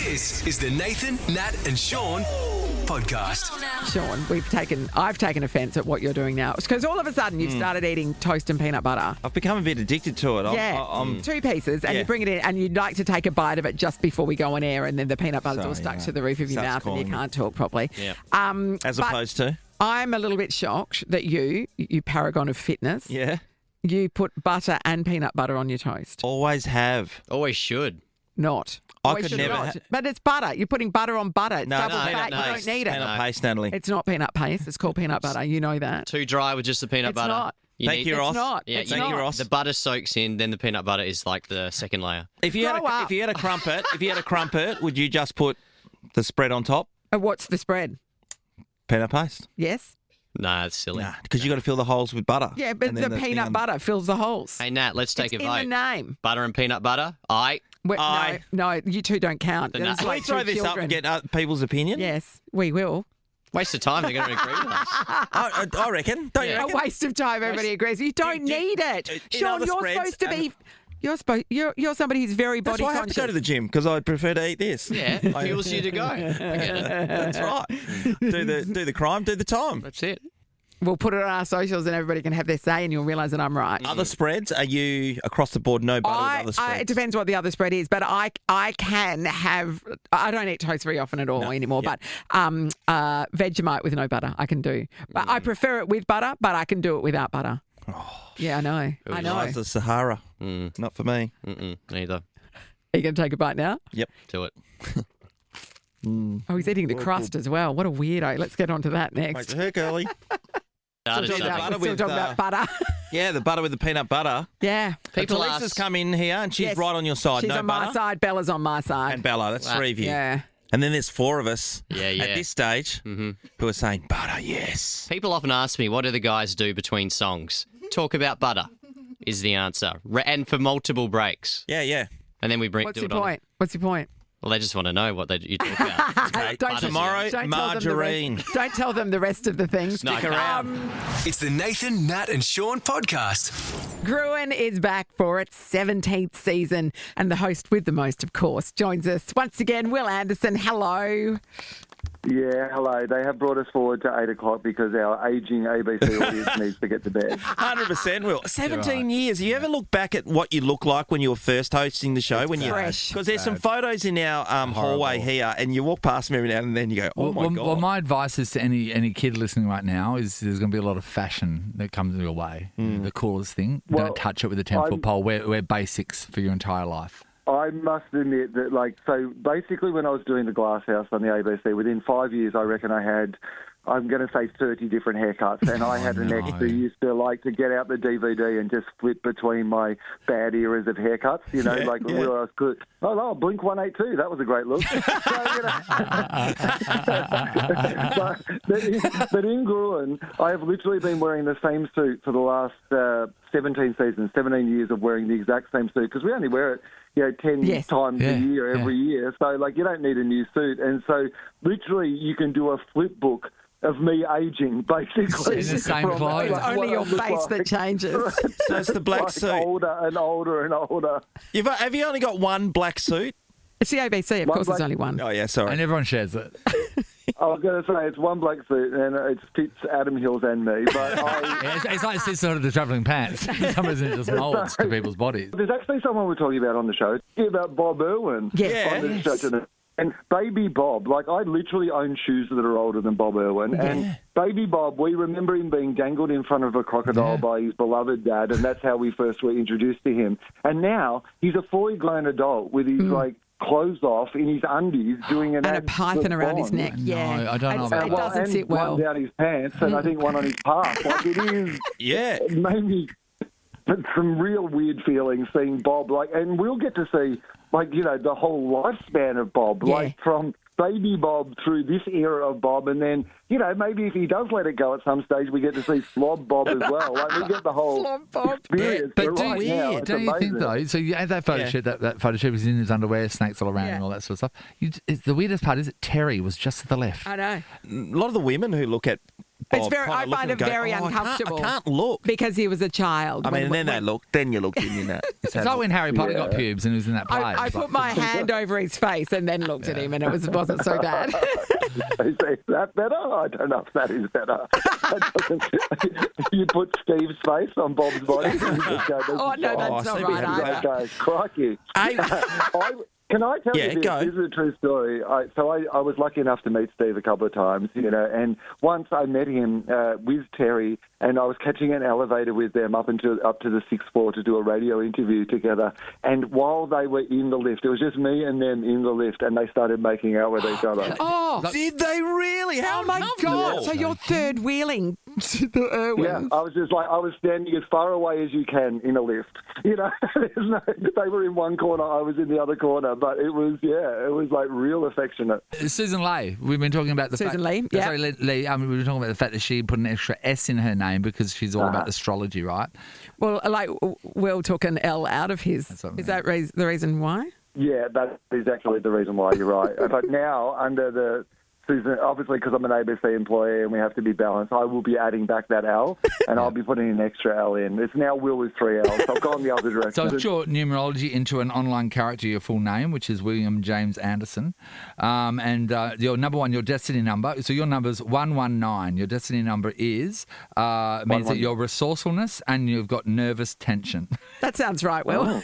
This is the Nathan, Nat and Sean podcast. Sean, I've taken offence at what you're doing now. Because all of a sudden you've started eating toast and peanut butter. I've become a bit addicted to it. I'm 2 pieces, and Yeah. you bring it in, and you'd like to take a bite of it just before we go on air, and then the peanut butter's all stuck to the roof of your Starts mouth, and you calling can't talk properly. Yeah. But opposed to? I'm a little bit shocked that you paragon of fitness, Yeah. you put butter and peanut butter on your toast. Always have. Always should. Not. I Always could should never not. ha- But it's butter. You're putting butter on butter. It's No, double no, fat. peanut You don't paste. need it. Peanut paste, Natalie. It's not peanut paste. It's called peanut butter. You know that. Too dry with just the peanut It's butter. not. Thank you, It's Ross. not. Yeah, It's you Thank need- you, Ross. The butter soaks in, then the peanut butter is like the second layer. If you had Grow up. if you had a crumpet, would you just put the spread on top? What's the spread? Peanut paste? Yes? Nah, it's silly. Nah, because you got to fill the holes with butter. Yeah, but And the then thing peanut on- butter fills the holes. Hey, Nat, let's take It's a in vote. the name. Butter and peanut butter? No, you two don't count. The There's nut. Can we like throw two this up children. and get people's opinion? Yes, we will. Waste of time. They're going to agree with us. I reckon. Don't you Yeah. A reckon? waste of time. Everybody agrees. You don't need it, in Sean. other You're spreads, supposed to be. You're somebody who's very That's body why I have conscious. to go to the gym, because I prefer to eat this. Yeah, fuels you to go. I get it. That's right. Do the crime, do the time. That's it. We'll put it on our socials, and everybody can have their say, and you'll realise that I'm right. Other spreads, are you across the board no butter with other spreads? It depends what the other spread is, but I can have. I don't eat toast very often at all anymore. Yeah. But Vegemite with no butter, I can do. But I prefer it with butter, but I can do it without butter. Yeah, I know. I know. Nice as Sahara. Not for me. Neither. Are you going to take a bite now? Yep. Do it. Oh, he's eating the crust as well. What a weirdo. Let's get on to that Wait next. to her, girly. Started Still something. butter talking with, about butter. Yeah, the butter with the peanut butter. Yeah. People Lisa's ask, come in here and she's Yes. right on your side. She's no on butter. my side. Bella's on my side. And Bella, that's Wow. 3 of you. Yeah. And then there's 4 of us Yeah, at yeah. this stage who are saying, butter, yes. people often ask me, what do the guys do between songs? Talk about butter is the answer. And for multiple breaks. Yeah, yeah. And then we What's do your it on. point? What's your point? Well, they just want to know what you talk about. Okay, Don't- tomorrow, Don't tell them the margarine. rest- Don't tell them the rest of the things. No, Stick around. It's the Nathan, Nat and Sean podcast. Gruen is back for its 17th season, and the host with the most, of course, joins us once again. Wil Anderson, hello. Yeah, hello. They have brought us forward to 8 o'clock because our ageing ABC audience needs to get to bed. 100% will. 17 years. You ever look back at what you look like when you were first hosting the show? fresh. Because there's some photos in our hallway here, and you walk past them every now and then you go, oh, my God. Well, my advice is to any kid listening right now is there's going to be a lot of fashion that comes your way. The coolest thing. Well, Don't touch it with a 10-foot pole. Wear basics for your entire life. I must admit that, so basically when I was doing the Glass House on the ABC, within 5 years, I reckon I had, I'm going to say 30 different haircuts. And I had an ex who used to like to get out the DVD and just flip between my bad eras of haircuts, where I was good. Oh, no, Blink 182, that was a great look. But in Gruen, I have literally been wearing the same suit for the last 17 seasons, 17 years of wearing the exact same suit, because we only wear it 10 Yes. times a year, every year. So, you don't need a new suit. And so, literally, you can do a flip book of me aging, basically. In the same from, clothes. It's only what your I look face that changes. So it's the black suit. Older and older and older. Have you only got one black suit? It's the ABC, of One course, there's black- only one. Oh, yeah, sorry. And everyone shares it. I was going to say it's one black suit and it fits Adam Hills and me. But Yeah, it's like sort of the travelling pants. For some reason, it just molds to people's bodies. there's actually someone we're talking about on the show, about Bob Irwin. Yes. On the show today. And Baby Bob, I literally own shoes that are older than Bob Irwin. And Baby Bob, we remember him being dangled in front of a crocodile by his beloved dad, and that's how we first were introduced to him. And now he's a fully grown adult with his, clothes off in his undies doing an And a ad python with around his Bond. neck. Yeah. I don't know about It that. doesn't and sit well. one down his pants, and I think one on his palm. It is... Yeah. It made me some real weird feelings seeing Bob, and we'll get to see, the whole lifespan of Bob, Yeah. from Baby Bob through this era of Bob, and then, maybe if he does let it go at some stage, we get to see Slob Bob as well. We get the whole Slob Bob. experience. But right now, it's don't you think, amazing. though? So you had that photo shoot, that photo shoot was in his underwear, snakes all around Yeah. and all that sort of stuff. The weirdest part is that Terry was just to the left. I know. A lot of the women who look at It's Bob very. kinda I look find it and go, very "Oh, uncomfortable. I can't look. Because he was a child. I mean, and then you look, didn't you? It's like when Harry Potter got pubes and he was in that play. I It's put like- my hand over his face and then looked at him, and it wasn't so bad. Is that better? I don't know if that is better. You put Steve's face on Bob's body. And you just go, Oh, no, that's not Steve right is either. Okay, crikey. Hey, Can I tell Yeah, you this? go. This is a true story. I was lucky enough to meet Steve a couple of times, and once I met him with Terry, and I was catching an elevator with them up to the sixth floor to do a radio interview together. And while they were in the lift, it was just me and them in the lift, and they started making out with each other. Oh, did they really? How oh my God. comfortable. So you're third wheeling the Irwins. Yeah, I was just like, I was standing as far away as you can in a lift. They were in one corner, I was in the other corner, but it was like real affectionate. Susan Leigh, we've been talking about the Susan fact, Leigh, yeah. Sorry, Leigh, we were talking about the fact that she put an extra S in her name because she's all about astrology, right? Well, like, Will took an L out of his. That's what I Is that the reason why? Yeah, that is actually the reason why you're right. But now, under the Susan, obviously because I'm an ABC employee and we have to be balanced, I will be adding back that L, and I'll be putting an extra L in. It's now Will with 3 L's. So I've gone the other direction. So it's your numerology into an online character, your full name, which is William James Anderson. And your number one, your destiny number. So your number's 119. Your destiny number means that your resourcefulness and you've got nervous tension. That sounds right, Will.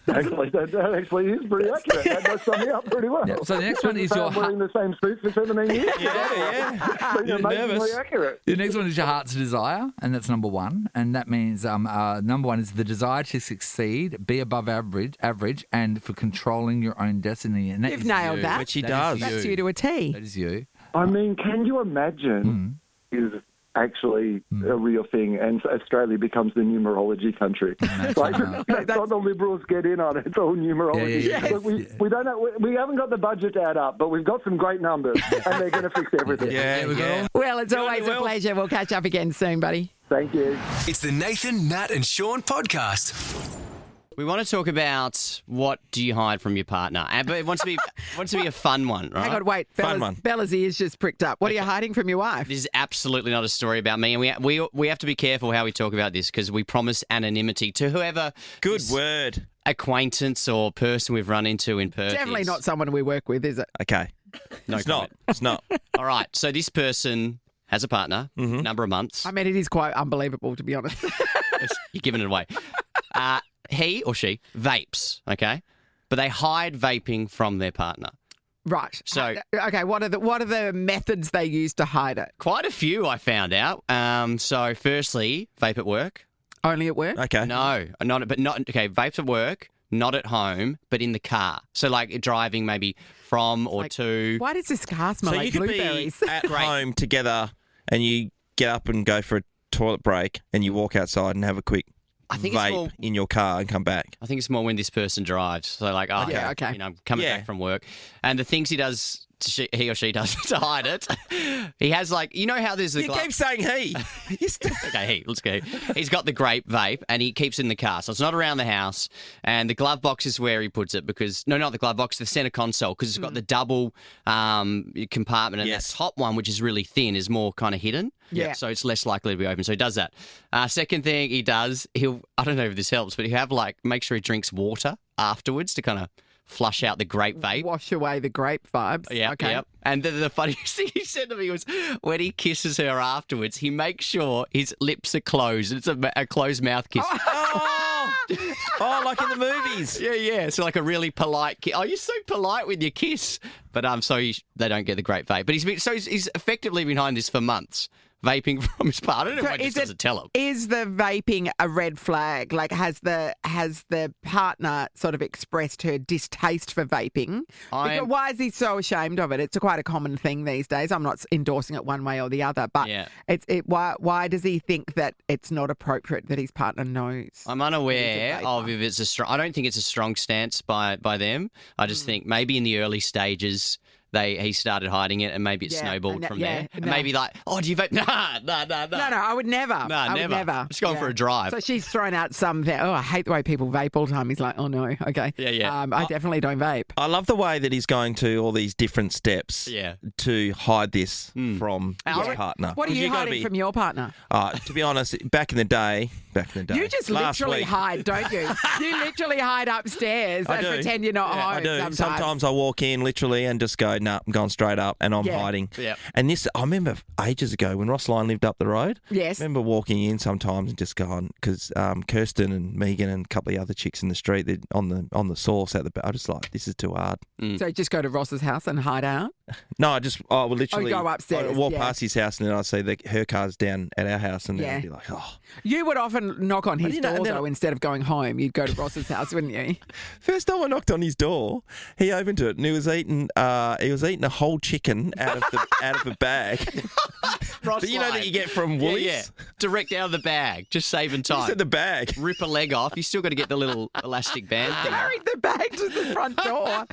Actually, that actually is pretty accurate. That does sum me up pretty well. Yeah, so the next one is I'm wearing the same suit for 17 years. Yeah. Been You're amazingly nervous. accurate. The next one is your heart's desire, and that's number one. And that means number one is the desire to succeed, be above average, and for controlling your own destiny. And that You've is nailed you. that. Which he That does. is That's you to a T. That is you. I mean, can you imagine is actually a real thing, and Australia becomes the numerology country. Like, that's what the Liberals get in on. It's all numerology. Yeah. Look, we don't know. We haven't got the budget to add up, but we've got some great numbers, and they're going to fix everything. Yeah. Well, it's Good on always you, a Will. pleasure. We'll catch up again soon, buddy. Thank you. It's the Nathan, Nat and Sean podcast. We want to talk about what do you hide from your partner, but it wants to be a fun one, right? Hang on, wait. Fun one. Bella's ears just pricked up. What are you hiding from your wife? This is absolutely not a story about me, and we have to be careful how we talk about this because we promise anonymity to whoever Good this word. acquaintance or person we've run into in Perth. Definitely is. not someone we work with, is it? Okay. No It's comment. not. It's not. All right, so this person has a partner, number of months. I mean, it is quite unbelievable, to be honest. You're giving it away. He or she vapes, okay, but they hide vaping from their partner. Right. So- okay, what are the methods they use to hide it? Quite a few, I found out. So, firstly, vape at work. Only at work? Okay. No, vapes at work, not at home, but in the car. So, like driving maybe from or Like, to. Why does this car smell So like you could blueberries? be at home together and you get up and go for a toilet break and you walk outside and have a quick I think it's vape more. in your car and come back. I think it's more when this person drives. So, like, oh, Yeah, okay. you know, I'm coming Yeah. back from work, and the things he or she does to hide it. He has how there's the You keep saying he. Okay, let's go. He's got the grape vape and he keeps it in the car. So it's not around the house. And the glove box is where he puts it because, no, not the glove box, the center console because it's got the double compartment. And Yes. that top one, which is really thin, is more kind of hidden. Yeah. So it's less likely to be open. So he does that. Second thing he does, I don't know if this helps, but he'll have make sure he drinks water afterwards to kind of flush out the grape vape. Wash away the grape vibes. Yeah, Okay. yep. And the funniest thing he said to me was when he kisses her afterwards, he makes sure his lips are closed. It's a closed mouth kiss. Oh, like in the movies. Yeah. So like a really polite kiss. Oh, you're so polite with your kiss. But they don't get the grape vape. But he's effectively been behind this for months, vaping from his partner. I don't know why he just doesn't tell him. Is the vaping a red flag? Like, has the partner sort of expressed her distaste for vaping? Because why is he so ashamed of it? It's quite a common thing these days. I'm not endorsing it one way or the other, but Yeah. why does he think that it's not appropriate that his partner knows? I'm unaware He's a of vaper. if it's I don't think it's a strong stance by them. I just think maybe in the early stages he started hiding it, and maybe it snowballed from there. And no. maybe like, oh, do you vape? No, No, I would never. No, I would never. Just going for a drive. So she's thrown out some. Oh, I hate the way people vape all the time. He's like, oh no, okay. Yeah. I definitely don't vape. I love the way that he's going to all these different steps to hide this from his partner. What are you hiding from your partner? To be honest, back in the day. You just literally hide, don't you? You literally hide upstairs and pretend you're not home. I do. Sometimes I walk in literally and just go, no, I'm going straight up and I'm hiding. Yeah. And this, I remember ages ago when Ross Lyon lived up the road. Yes. I remember walking in sometimes and just going, because Kirsten and Megan and a couple of other chicks in the street, they're on the sauce at the back. I just like, this is too hard. So you just go to Ross's house and hide out? No, I would literally go upstairs. I'd walk past his house and then I'd see her car's down at our house and then I'd be like, You would often knock on his door, though, instead of going home. You'd go to Ross's house, wouldn't you? First time I knocked on his door, he opened it and he was eating a whole chicken out of the bag. Ross But you know that you get from Woolies? Yeah. Direct out of the bag, just saving time. Just at the bag. Rip a leg off. You still got to get the little elastic band thing. Carried the bag to the front door.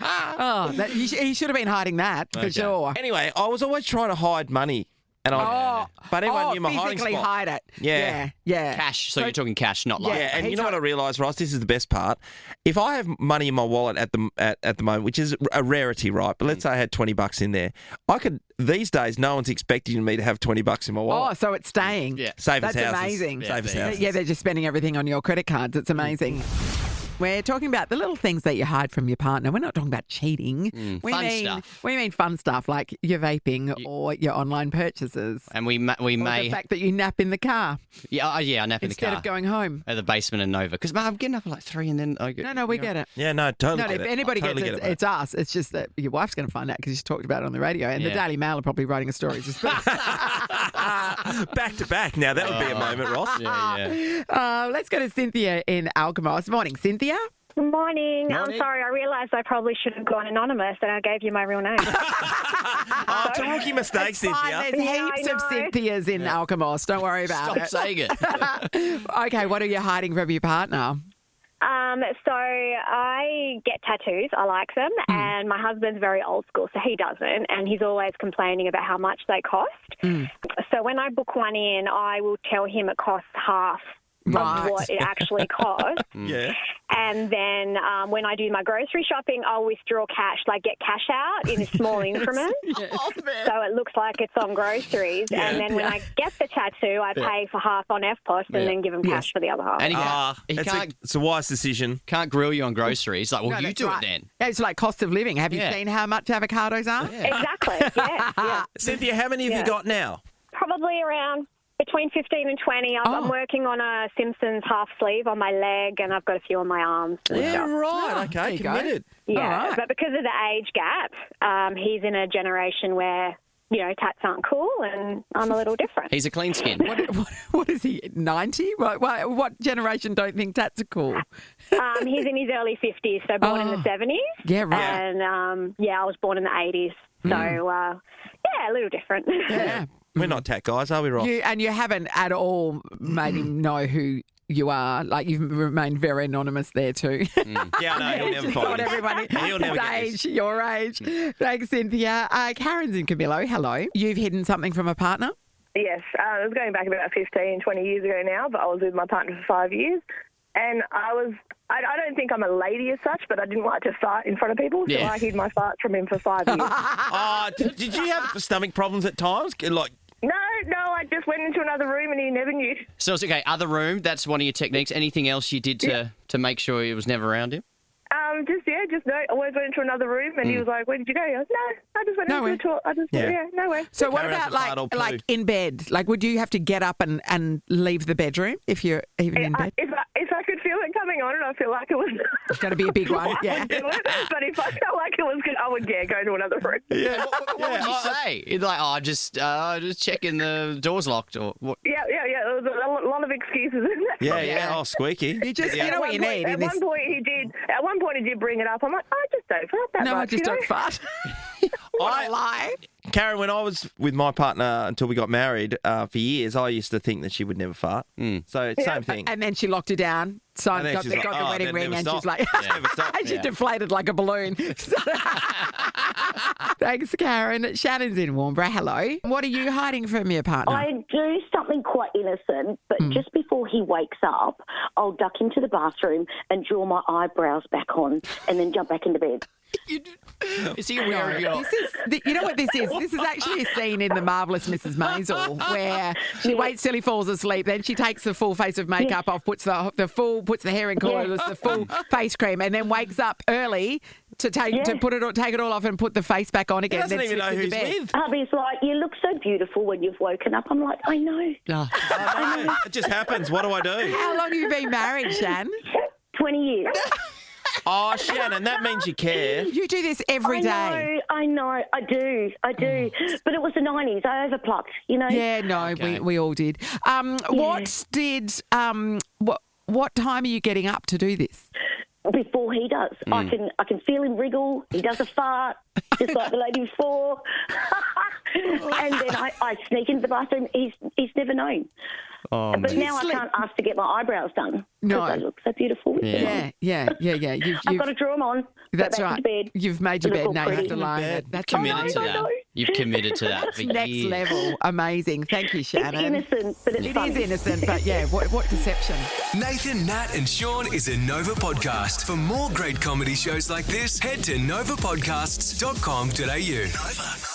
He should have been hiding that for sure. Anyway, I was always trying to hide money. But everyone knew my hiding physically spot. hide it. Yeah. Cash. So you're talking cash, not like. Yeah, and you know what I realised, Ross? This is the best part. If I have money in my wallet at the moment, which is a rarity, right? But let's say I had $20 in there, I could. These days, no one's expecting me to have $20 in my wallet. Oh, so it's staying. Yeah. Save us That's houses. amazing. Save us houses. Yeah, they're just spending everything on your credit cards. It's amazing. We're talking about the little things that you hide from your partner. We're not talking about cheating. Fun stuff. We mean fun stuff like your vaping or your online purchases. And we Or may. the fact that you nap in the car I nap in the car. instead of going home. At the basement in Nova. Because I'm getting up at like 3 and then I get. No, we get it. Yeah, no, totally No, get if it. anybody Totally gets get it, it's us. It's just that your wife's going to find out because she's talked about it on the radio, and the Daily Mail are probably writing a story. Back to back. Now, that would be a moment, Ross. Yeah. Let's go to Cynthia in Alkimos. Morning, Cynthia. Good morning. I'm Morning. sorry, I realised I probably should have gone anonymous and I gave you my real name. It's a rookie mistake, Fine, Cynthia. there's Yeah, heaps I of know. Cynthias in Alkimos. Don't worry about Stop it. saying it. Okay, what are you hiding from your partner? So I get tattoos. I like them. And my husband's very old school, so he doesn't. And he's always complaining about how much they cost. So when I book one in, I will tell him it costs half Right. of what it actually costs. Yeah. And then when I do my grocery shopping, I'll withdraw cash, like get cash out in small increments. So it looks like it's on groceries. And then when I get the tattoo, I pay for half on FPOS and then give him cash for the other half. And he can't, It's a wise decision. can't grill you on groceries. Like, well, No, you that's do right. it then. Yeah, it's like cost of living. Have you Yeah. seen how much avocados are? Exactly, yeah. Cynthia, how many have you got now? Probably around between 15 and 20. I'm working on a Simpsons half sleeve on my leg, and I've got a few on my arms. And stuff. right. there Okay, you go. committed. Yeah, All right. but because of the age gap, he's in a generation where, tats aren't cool, and I'm a little different. He's a clean skin. What is he, 90? What generation don't think tats are cool? He's in his early 50s, so born in the 70s. Yeah, right. And, I was born in the 80s. So, a little different. Yeah. We're not tat guys, are we, Ross? You haven't at all made him know who you are. Like, you've remained very anonymous there too. Yeah, no, he'll never Just find got this. everybody He'll never get his this. age, your age. Thanks, Cynthia. Karen's in Camillo. Hello. You've hidden something from a partner? Yes, it was going back about 15, 20 years ago now, but I was with my partner for 5 years. And I don't think I'm a lady as such, but I didn't like to fart in front of people, so Yeah. I hid my farts from him for 5 years. Did you have stomach problems at times? Like, No, I just went into another room and he never knew. So it's okay. Other room. That's one of your techniques. Anything else you did to make sure he was never around him? No. I always went into another room and he was like, "Where did you go?" I was, "No, I just went Nowhere. into the toilet. I just, Yeah. nowhere." So what Karen has about a fart or poo. like in bed? Like, would you have to get up and leave the bedroom if you're even in bed? If I could feel it coming on and I feel like it was... It's going to be a big one. I Yeah. would do it, but if I felt like it was good, I would, go to another room. yeah, What would you say? You'd like, just checking the door's locked or what? Yeah. There was a lot of excuses in there. yeah. Oh, squeaky. You just, you know what you need in At this. one point he did bring it up. I'm like, I just don't fart that No, much. I just don't fart. What a lie. Karen, when I was with my partner until we got married for years, I used to think that she would never fart. So same thing. And then she locked her down. So And then got she's the like, "Oh, wedding that ring, never and stopped." she's like, Never stopped. and she deflated like a balloon. Thanks, Karen. Shannon's in Warnbro. Hello. What are you hiding from your partner? I do something quite innocent, but just before he wakes up, I'll duck into the bathroom and draw my eyebrows back on and then jump back into bed. Is he aware of your... You know what this is? This is actually a scene in The Marvellous Mrs. Maisel where she waits till he falls asleep, then she takes the full face of makeup off, puts the hair in curlers, the full face cream, and then wakes up early to take it all off and put the face back on again. He doesn't even know who he's with. Hubby's like, you look so beautiful when you've woken up. I'm like, I know. I know. It just happens. What do I do? How long have you been married, Shan? 20 years. Oh, Shannon, that means you care. You do this every day. I know, I do. But it was the 90s. I overplucked, you know. Yeah, no, we all did. What time are you getting up to do this? Before he does. I can feel him wriggle. He does a fart, just like the lady before. And then I sneak into the bathroom. He's never known. Oh, but now I can't ask to get my eyebrows done. No. They look so beautiful. Yeah. I've got to draw them on. That's go back right. to bed. You've made your bed. Look Now all you have to pretty. lie in it. That's committed to amazing. that. You've committed to that for Next years. level. Amazing. Thank you, Shannon. It's innocent, but it's fun. It is innocent, but yeah, what deception. Nathan, Nat, and Sean is a Nova podcast. For more great comedy shows like this, head to novapodcasts.com.au. Nova.